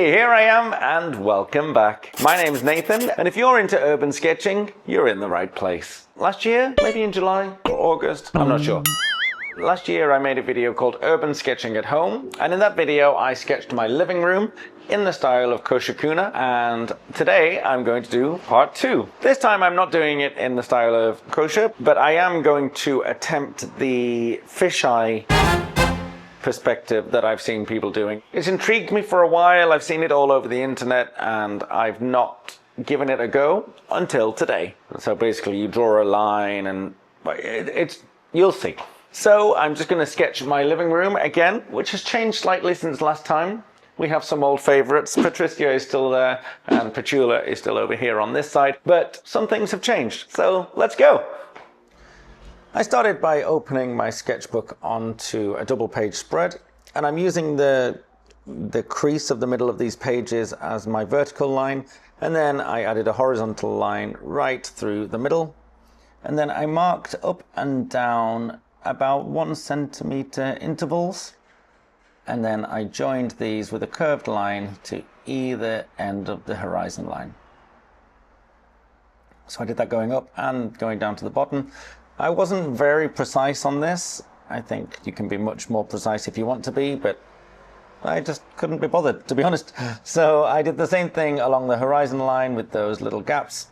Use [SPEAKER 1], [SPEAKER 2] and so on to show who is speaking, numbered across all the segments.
[SPEAKER 1] Hey, here I am and welcome back. My name's Nathan, and if you're into urban sketching, you're in the right place. Last year, maybe in July or August, I'm not sure. Last year I made a video called Urban Sketching at Home, and in that video I sketched my living room in the style of Koshikuna, and today I'm going to do part 2. This time I'm not doing it in the style of Kosha, but I am going to attempt the fisheye perspective that I've seen people doing. It's intrigued me for a while. I've seen it all over the internet and I've not given it a go until today. So basically you draw a line and you'll see. So I'm just going to sketch my living room again, which has changed slightly since last time. We have some old favorites. Patricia is still there and Petula is still over here on this side, but some things have changed. So let's go. I started by opening my sketchbook onto a double page spread, and I'm using the crease of the middle of these pages as my vertical line, and then I added a horizontal line right through the middle, and then I marked up and down about 1 centimeter intervals, and then I joined these with a curved line to either end of the horizon line. So I did that going up and going down to the bottom. I wasn't very precise on this. I think you can be much more precise if you want to be, but I just couldn't be bothered, to be honest. So I did the same thing along the horizon line with those little gaps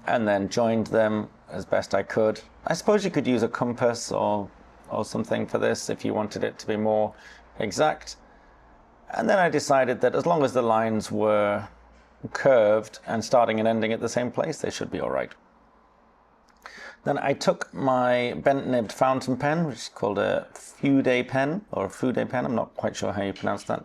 [SPEAKER 1] and then joined them as best I could. I suppose you could use a compass or something for this if you wanted it to be more exact. And then I decided that as long as the lines were curved and starting and ending at the same place, they should be all right. Then I took my bent-nibbed fountain pen, which is called a Fisheye pen, or a Fisheye pen, I'm not quite sure how you pronounce that,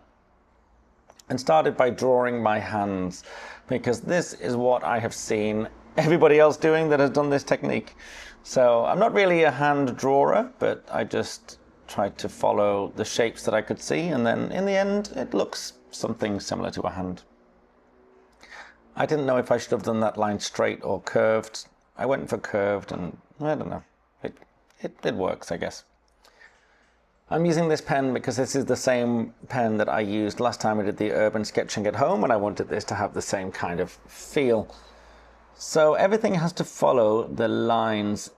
[SPEAKER 1] and started by drawing my hands, because this is what I have seen everybody else doing that has done this technique. So I'm not really a hand drawer, but I just tried to follow the shapes that I could see, and then in the end it looks something similar to a hand. I didn't know if I should have done that line straight or curved. I went for curved and I don't know, it works, I guess. I'm using this pen because this is the same pen that I used last time I did the urban sketching at home, and I wanted this to have the same kind of feel. So everything has to follow the lines,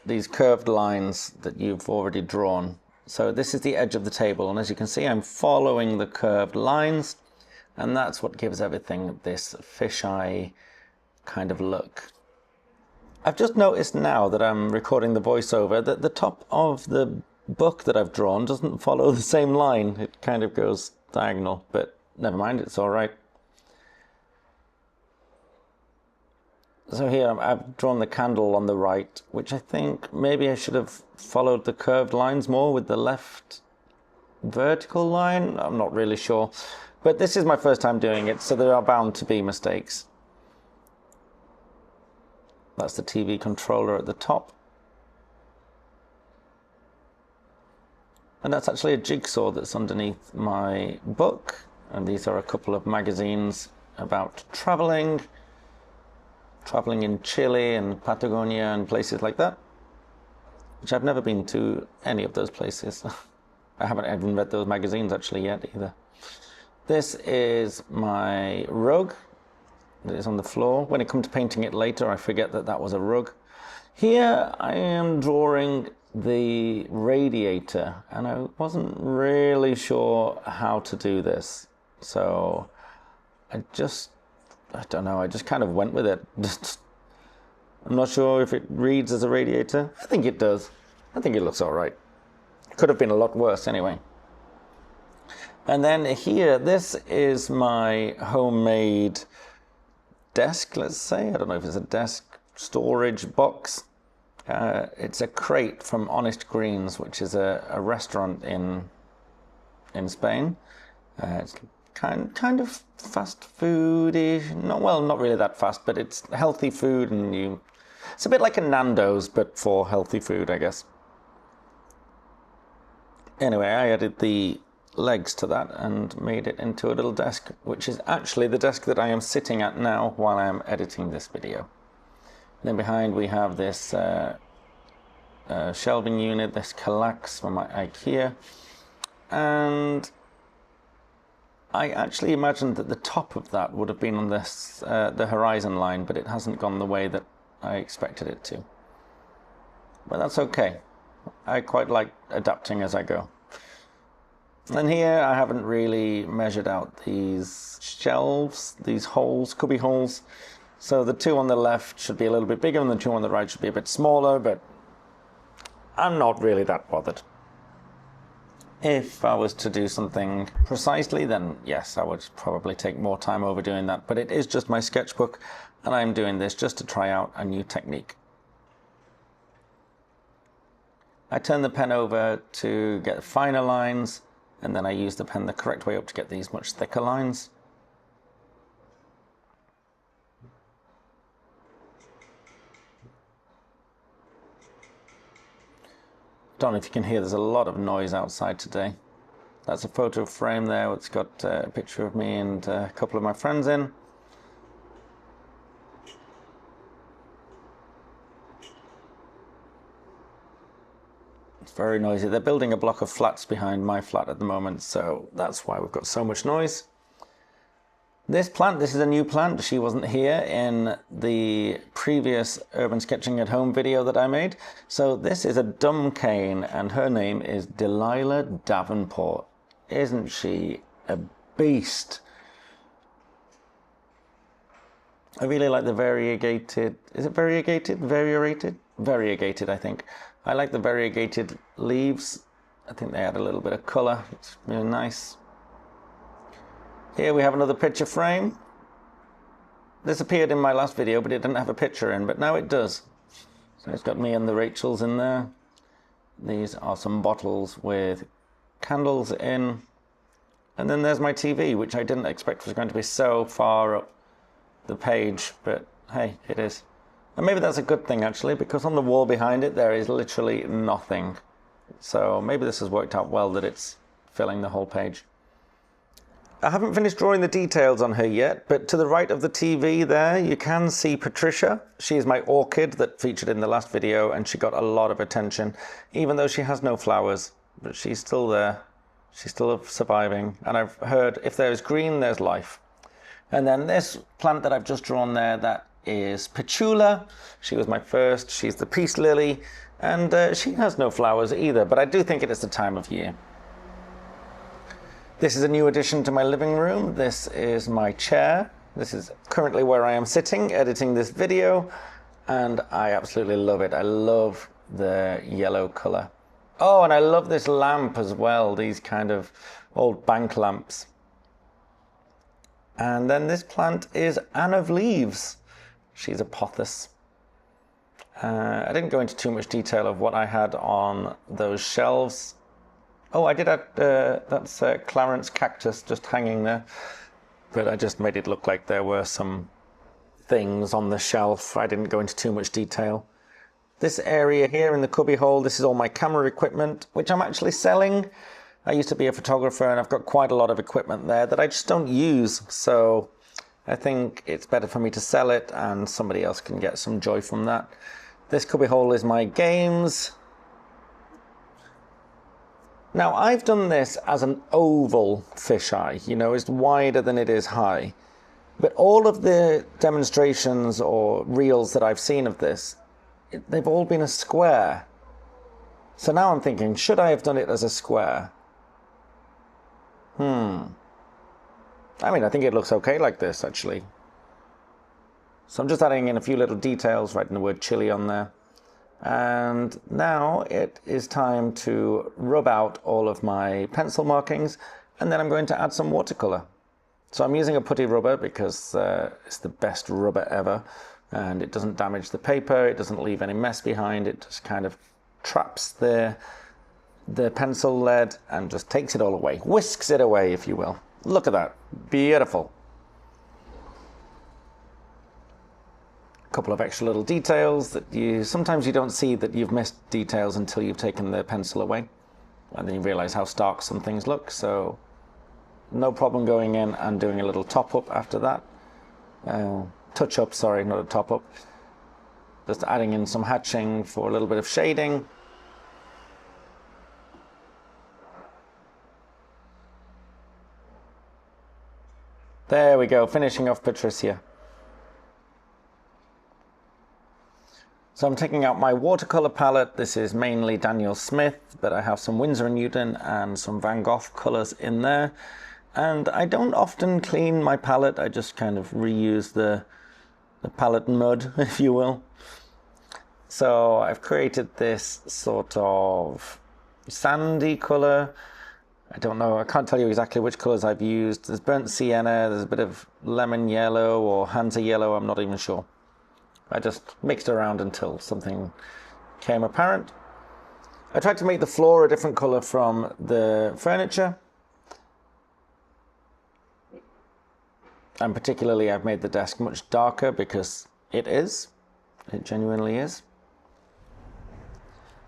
[SPEAKER 1] these curved lines that you've already drawn. So this is the edge of the table, and as you can see I'm following the curved lines, and that's what gives everything this fisheye kind of look. I've just noticed now that I'm recording the voiceover that the top of the book that I've drawn doesn't follow the same line. It kind of goes diagonal, but never mind, it's all right. So here I've drawn the candle on the right, which I think maybe I should have followed the curved lines more with the left vertical line. I'm not really sure, but this is my first time doing it, so there are bound to be mistakes. That's the TV controller at the top. And that's actually a jigsaw that's underneath my book. And these are a couple of magazines about traveling in Chile and Patagonia and places like that, which I've never been to any of those places. I haven't even read those magazines actually yet either. This is my rug that is on the floor. When it comes to painting it later, I forget that that was a rug. Here I am drawing the radiator, and I wasn't really sure how to do this. So I don't know, I just kind of went with it. I'm not sure if it reads as a radiator. I think it does. I think it looks all right. Could have been a lot worse anyway. And then here, this is my homemade desk, let's say. I don't know if it's a desk storage box. It's a crate from Honest Greens, which is a restaurant in Spain. It's kind of fast food-ish. Not really that fast, but it's healthy food, and it's a bit like a Nando's, but for healthy food, I guess. Anyway, I added the legs to that and made it into a little desk, which is actually the desk that I am sitting at now while I am editing this video. And then behind we have this shelving unit, this Kallax from IKEA, and I actually imagined that the top of that would have been on this the horizon line, but it hasn't gone the way that I expected it to. But that's okay. I quite like adapting as I go. And here I haven't really measured out these shelves, these holes, cubby holes. So the two on the left should be a little bit bigger and the two on the right should be a bit smaller, but I'm not really that bothered. If I was to do something precisely, then yes, I would probably take more time over doing that. But it is just my sketchbook, and I'm doing this just to try out a new technique. I turn the pen over to get finer lines, and then I use the pen the correct way up to get these much thicker lines. Don't know if you can hear, there's a lot of noise outside today. That's a photo frame there. It's got a picture of me and a couple of my friends in. It's very noisy. They're building a block of flats behind my flat at the moment, so that's why we've got so much noise. This plant, this is a new plant. She wasn't here in the previous Urban Sketching at Home video that I made. So this is a dumb cane, and her name is Delilah Davenport. Isn't she a beast? I really like the variegated, is it variegated? Variegated, I think. I like the variegated leaves. I think they add a little bit of color. It's really nice. Here we have another picture frame. This appeared in my last video, but it didn't have a picture in, but now it does. So it's got me and the Rachels in there. These are some bottles with candles in. And then there's my TV, which I didn't expect was going to be so far up the page, but hey, it is. And maybe that's a good thing, actually, because on the wall behind it, there is literally nothing. So maybe this has worked out well that it's filling the whole page. I haven't finished drawing the details on her yet, but to the right of the TV there, you can see Patricia. She is my orchid that featured in the last video, and she got a lot of attention, even though she has no flowers, but she's still there. She's still surviving, and I've heard if there's green, there's life. And then this plant that I've just drawn there, that is Petula. She was my first. She's the peace lily, and she has no flowers either, but I do think it is the time of year. This is a new addition to my living room. This is my chair. This is currently where I am sitting, editing this video, and I absolutely love it. I love the yellow color. Oh, and I love this lamp as well, these kind of old bank lamps. And then this plant is Anne of Leaves. She's a pothos. I didn't go into too much detail of what I had on those shelves. Oh, I did add, that's Clarence cactus just hanging there. But I just made it look like there were some things on the shelf. I didn't go into too much detail. This area here in the cubby hole, this is all my camera equipment, which I'm actually selling. I used to be a photographer, and I've got quite a lot of equipment there that I just don't use. So I think it's better for me to sell it, and somebody else can get some joy from that. This cubby hole is my games. Now, I've done this as an oval fisheye, you know, it's wider than it is high. But all of the demonstrations or reels that I've seen of this, they've all been a square. So now I'm thinking, should I have done it as a square? I mean, I think it looks okay like this, actually. So I'm just adding in a few little details, writing the word chili on there. And now it is time to rub out all of my pencil markings, and then I'm going to add some watercolor. So I'm using a putty rubber because it's the best rubber ever, and it doesn't damage the paper, it doesn't leave any mess behind, it just kind of traps the pencil lead and just takes it all away, whisks it away, if you will. Look at that, beautiful. Couple of extra little details that sometimes you don't see that you've missed details until you've taken the pencil away, and then you realize how stark some things look. So no problem going in and doing a little top up after that. Touch up, sorry, not a top up. Just adding in some hatching for a little bit of shading. There we go, finishing off Patricia. So I'm taking out my watercolor palette. This is mainly Daniel Smith, but I have some Winsor & Newton and some Van Gogh colors in there. And I don't often clean my palette. I just kind of reuse the palette mud, if you will. So I've created this sort of sandy color. I don't know, I can't tell you exactly which colors I've used. There's burnt sienna, there's a bit of lemon yellow or Hansa yellow, I'm not even sure. I just mixed around until something came apparent. I tried to make the floor a different color from the furniture. And particularly I've made the desk much darker because it genuinely is.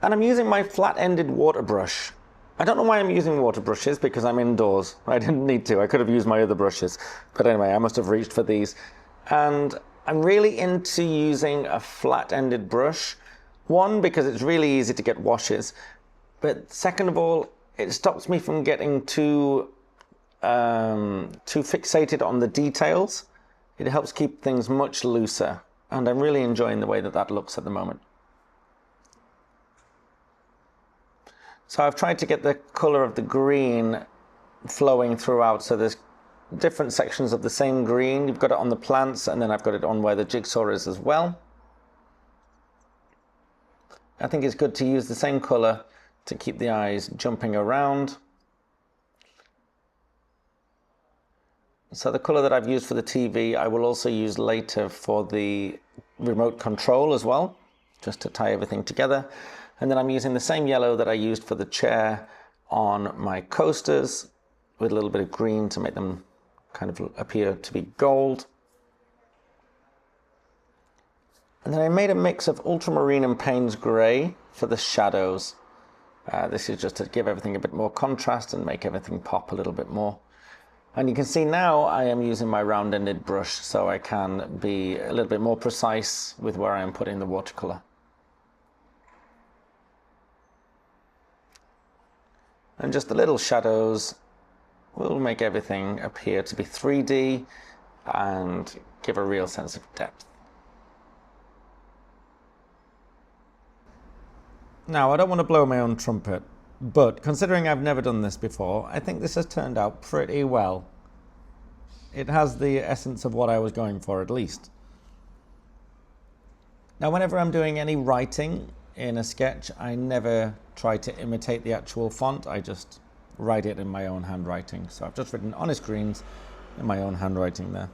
[SPEAKER 1] And I'm using my flat-ended water brush. I don't know why I'm using water brushes because I'm indoors. I didn't need to. I could have used my other brushes. But anyway, I must have reached for these. And I'm really into using a flat-ended brush. One, because it's really easy to get washes. But second of all, it stops me from getting too fixated on the details. It helps keep things much looser. And I'm really enjoying the way that looks at the moment. So I've tried to get the color of the green flowing throughout. So there's different sections of the same green. You've got it on the plants, and then I've got it on where the jigsaw is as well. I think it's good to use the same color to keep the eyes jumping around. So the color that I've used for the TV, I will also use later for the remote control as well, just to tie everything together. And then I'm using the same yellow that I used for the chair on my coasters with a little bit of green to make them kind of appear to be gold. And then I made a mix of ultramarine and Payne's grey for the shadows. This is just to give everything a bit more contrast and make everything pop a little bit more. And you can see now I am using my round-ended brush so I can be a little bit more precise with where I am putting the watercolor. And just the little shadows will make everything appear to be 3D and give a real sense of depth. Now, I don't want to blow my own trumpet, but considering I've never done this before, I think this has turned out pretty well. It has the essence of what I was going for, at least. Now, whenever I'm doing any writing in a sketch, I never try to imitate the actual font. I just write it in my own handwriting. So I've just written Honest Greens in my own handwriting there.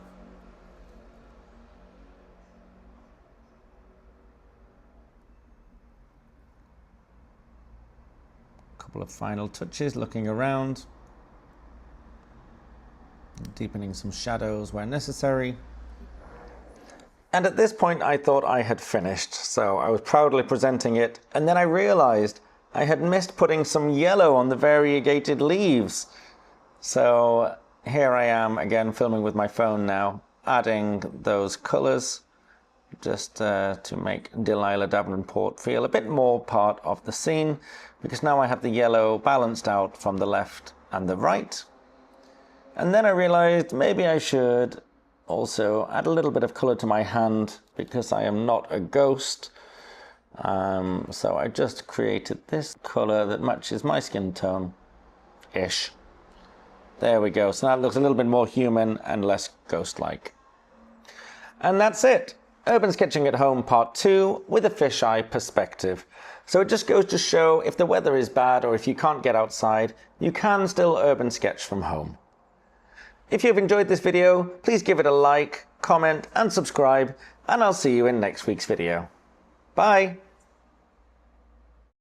[SPEAKER 1] A couple of final touches, looking around, deepening some shadows where necessary. And at this point I thought I had finished, so I was proudly presenting it, and then I realized I had missed putting some yellow on the variegated leaves. So here I am again filming with my phone now, adding those colors just to make Delilah Davenport feel a bit more part of the scene, because now I have the yellow balanced out from the left and the right. And then I realized maybe I should also add a little bit of color to my hand because I am not a ghost. So I just created this color that matches my skin tone-ish. There we go. So now it looks a little bit more human and less ghost-like. And that's it. Urban Sketching at Home Part 2 with a fisheye perspective. So it just goes to show if the weather is bad or if you can't get outside, you can still urban sketch from home. If you've enjoyed this video, please give it a like, comment and subscribe, and I'll see you in next week's video. Bye!